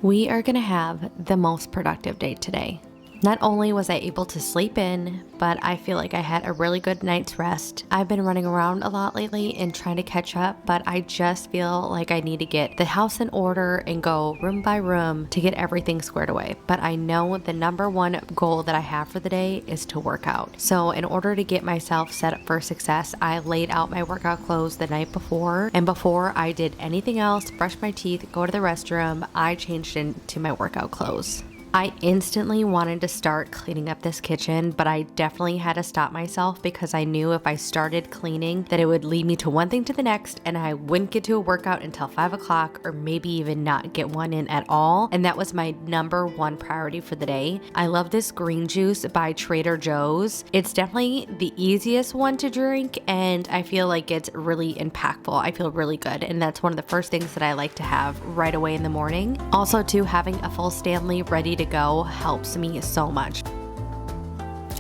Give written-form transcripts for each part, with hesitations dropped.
We are gonna have the most productive day today. Not only was I able to sleep in, but I feel like I had a really good night's rest. I've been running around a lot lately and trying to catch up, but I just feel like I need to get the house in order and go room by room to get everything squared away. But I know the number one goal that I have for the day is to work out. So in order to get myself set up for success, I laid out my workout clothes the night before. And before I did anything else, brush my teeth, go to the restroom, I changed into my workout clothes. I instantly wanted to start cleaning up this kitchen, but I definitely had to stop myself because I knew if I started cleaning that it would lead me to one thing to the next and I wouldn't get to a workout until 5 o'clock or maybe even not get one in at all. And that was my number one priority for the day. I love this green juice by Trader Joe's. It's definitely the easiest one to drink and I feel like it's really impactful. I feel really good. And that's one of the first things that I like to have right away in the morning. Also too, having a full Stanley ready to go helps me so much.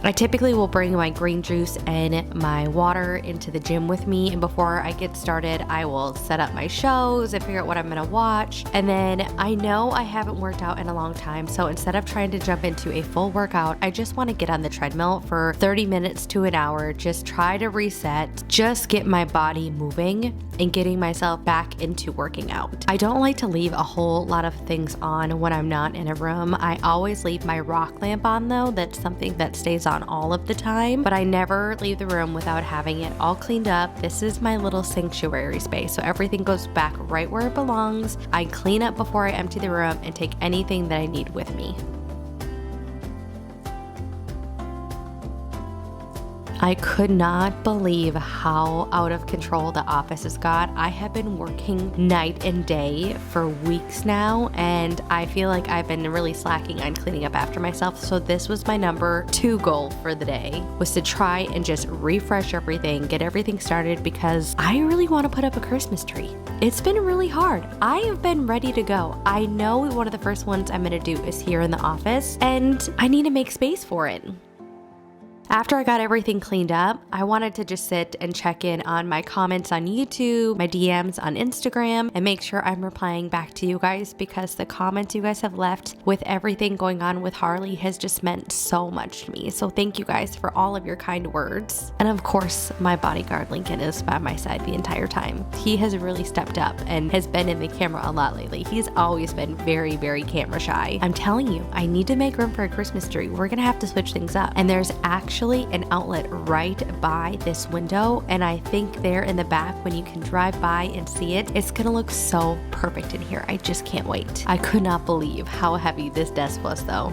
I typically will bring my green juice and my water into the gym with me, and before I get started I will set up my shows and figure out what I'm gonna watch. And then I know I haven't worked out in a long time, so instead of trying to jump into a full workout, I just want to get on the treadmill for 30 minutes to an hour, just try to reset, just get my body moving and getting myself back into working out. I don't like to leave a whole lot of things on when I'm not in a room. I always leave my rock lamp on though. That's something that stays on all of the time, but I never leave the room without having it all cleaned up. This is my little sanctuary space, so everything goes back right where it belongs. I clean up before I empty the room and take anything that I need with me. I could not believe how out of control the office has got. I have been working night and day for weeks now, and I feel like I've been really slacking on cleaning up after myself. So this was my number 2 goal for the day, was to try and just refresh everything, get everything started, because I really want to put up a Christmas tree. It's been really hard. I have been ready to go. I know one of the first ones I'm gonna do is here in the office, and I need to make space for it. After I got everything cleaned up, I wanted to just sit and check in on my comments on YouTube, my DMs on Instagram, and make sure I'm replying back to you guys, because the comments you guys have left with everything going on with Harley has just meant so much to me. So thank you guys for all of your kind words. And of course, my bodyguard Lincoln is by my side the entire time. He has really stepped up and has been in the camera a lot lately. He's always been very, very camera shy. I'm telling you, I need to make room for a Christmas tree. We're gonna have to switch things up. And there's actually an outlet right by this window, and I think there in the back, when you can drive by and see it, it's gonna look so perfect in here. I just can't wait. I could not believe how heavy this desk was though.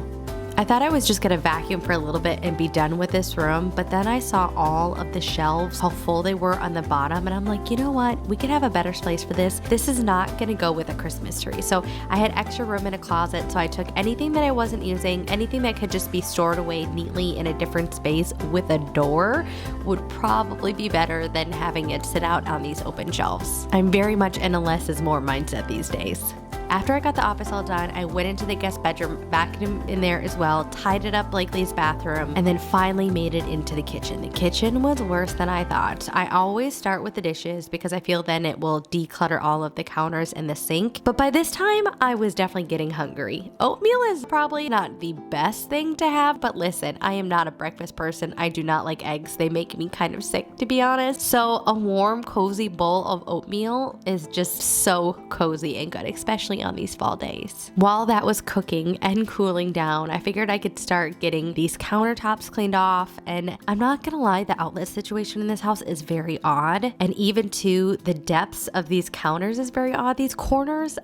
I thought I was just gonna vacuum for a little bit and be done with this room, but then I saw all of the shelves, how full they were on the bottom, and I'm like, you know what? We could have a better place for this. This is not gonna go with a Christmas tree. So I had extra room in a closet, so I took anything that I wasn't using, anything that could just be stored away neatly in a different space with a door would probably be better than having it sit out on these open shelves. I'm very much in a less is more mindset these days. After I got the office all done, I went into the guest bedroom, vacuumed in there as well, tied it up Blakely's bathroom, and then finally made it into the kitchen. The kitchen was worse than I thought. I always start with the dishes because I feel then it will declutter all of the counters and the sink. But by this time, I was definitely getting hungry. Oatmeal is probably not the best thing to have, but listen, I am not a breakfast person. I do not like eggs. They make me kind of sick, to be honest. So a warm, cozy bowl of oatmeal is just so cozy and good, especially on these fall days. While that was cooking and cooling down, I figured I could start getting these countertops cleaned off. And I'm not gonna lie, the outlet situation in this house is very odd. And even to the depths of these counters is very odd. These corners,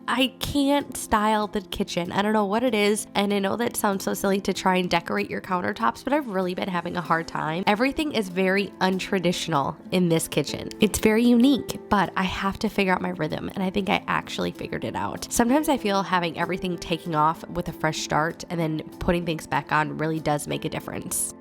I can't style the kitchen. I don't know what it is. And I know that sounds so silly to try and decorate your countertops, but I've really been having a hard time. Everything is very untraditional in this kitchen. It's very unique, but I have to figure out my rhythm. And I think I actually figured it out. Sometimes I feel having everything taking off with a fresh start and then putting things back on really does make a difference.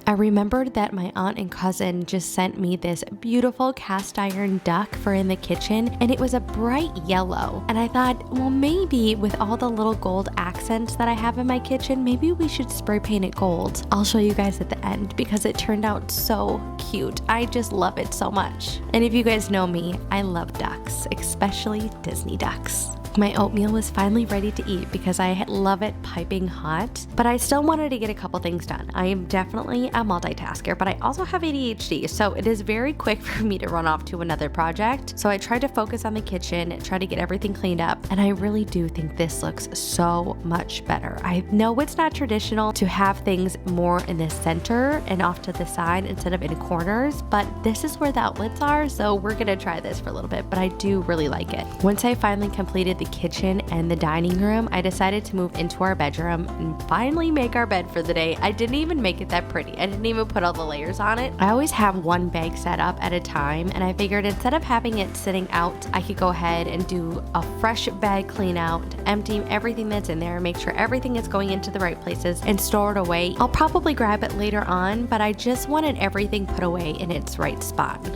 I remembered that my aunt and cousin just sent me this beautiful cast iron duck for in the kitchen, and it was a bright yellow. And I thought, well, maybe with all the little gold accents that I have in my kitchen, maybe we should spray paint it gold. I'll show you guys at the end because it turned out so cute. I just love it so much. And if you guys know me, I love ducks, especially Disney ducks. My oatmeal was finally ready to eat because I love it piping hot, but I still wanted to get a couple things done. I am definitely a multitasker, but I also have ADHD, so it is very quick for me to run off to another project. So I tried to focus on the kitchen, try to get everything cleaned up, and I really do think this looks so much better. I know it's not traditional to have things more in the center and off to the side instead of in corners, but this is where the outlets are, so we're gonna try this for a little bit, but I do really like it. Once I finally completed the kitchen and the dining room, I decided to move into our bedroom and finally make our bed for the day. I didn't even make it that pretty. I didn't even put all the layers on it. I always have one bag set up at a time, and I figured instead of having it sitting out, I could go ahead and do a fresh bed clean out, empty everything that's in there, make sure everything is going into the right places and store it away. I'll probably grab it later on, but I just wanted everything put away in its right spot.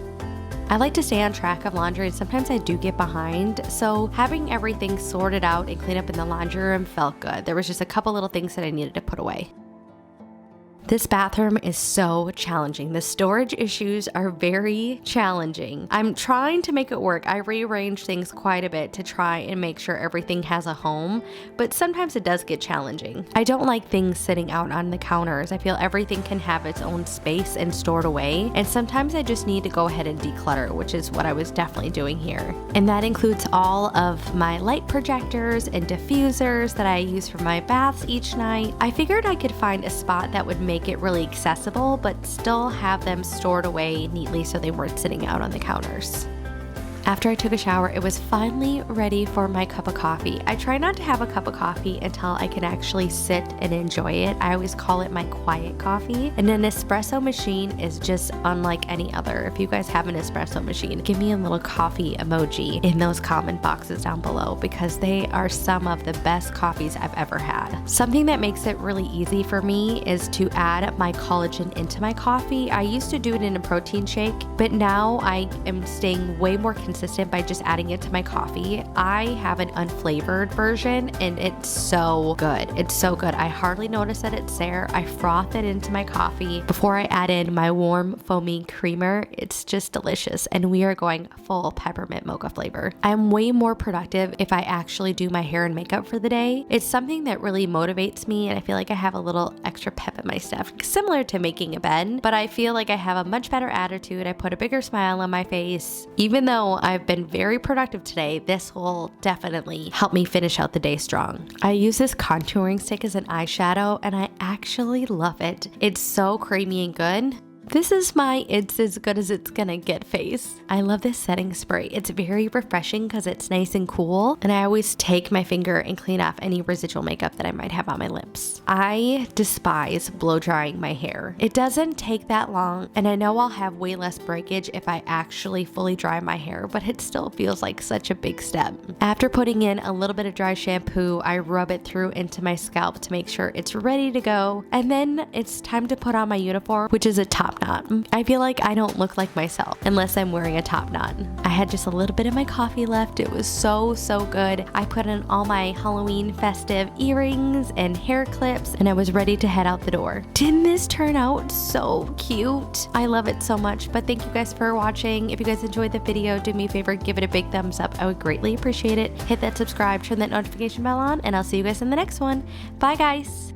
I like to stay on track of laundry, and sometimes I do get behind, so having everything sorted out and cleaned up in the laundry room felt good. There was just a couple little things that I needed to put away. This bathroom is so challenging. The storage issues are very challenging. I'm trying to make it work. I rearrange things quite a bit to try and make sure everything has a home, but sometimes it does get challenging. I don't like things sitting out on the counters. I feel everything can have its own space and stored away, and sometimes I just need to go ahead and declutter, which is what I was definitely doing here. And that includes all of my light projectors and diffusers that I use for my baths each night. I figured I could find a spot that would make it really accessible, but still have them stored away neatly so they weren't sitting out on the counters. After I took a shower, it was finally ready for my cup of coffee. I try not to have a cup of coffee until I can actually sit and enjoy it. I always call it my quiet coffee. And an espresso machine is just unlike any other. If you guys have an espresso machine, give me a little coffee emoji in those comment boxes down below, because they are some of the best coffees I've ever had. Something that makes it really easy for me is to add my collagen into my coffee. I used to do it in a protein shake, but now I am staying way more consistent by just adding it to my coffee. I have an unflavored version, and it's so good. It's so good. I hardly notice that it's there. I froth it into my coffee before I add in my warm foamy creamer. It's just delicious, and we are going full peppermint mocha flavor. I'm way more productive if I actually do my hair and makeup for the day. It's something that really motivates me, and I feel like I have a little extra pep in my step, similar to making a bed, but I feel like I have a much better attitude. I put a bigger smile on my face. Even though I've been very productive today, this will definitely help me finish out the day strong. I use this contouring stick as an eyeshadow, and I actually love it. It's so creamy and good. This is my it's as good as it's gonna get face. I love this setting spray. It's very refreshing because it's nice and cool, and I always take my finger and clean off any residual makeup that I might have on my lips. I despise blow drying my hair. It doesn't take that long, and I know I'll have way less breakage if I actually fully dry my hair, but it still feels like such a big step. After putting in a little bit of dry shampoo, I rub it through into my scalp to make sure it's ready to go, and then it's time to put on my uniform, which is a top knot. I feel like I don't look like myself unless I'm wearing a top knot. I had just a little bit of my coffee left. It was so good. I put in all my Halloween festive earrings and hair clips, and I was ready to head out the door. Didn't this turn out so cute? I love it so much. But thank you guys for watching. If you guys enjoyed the video, do me a favor, give it a big thumbs up. I would greatly appreciate it. Hit that subscribe, turn that notification bell on, and I'll see you guys in the next one. Bye guys.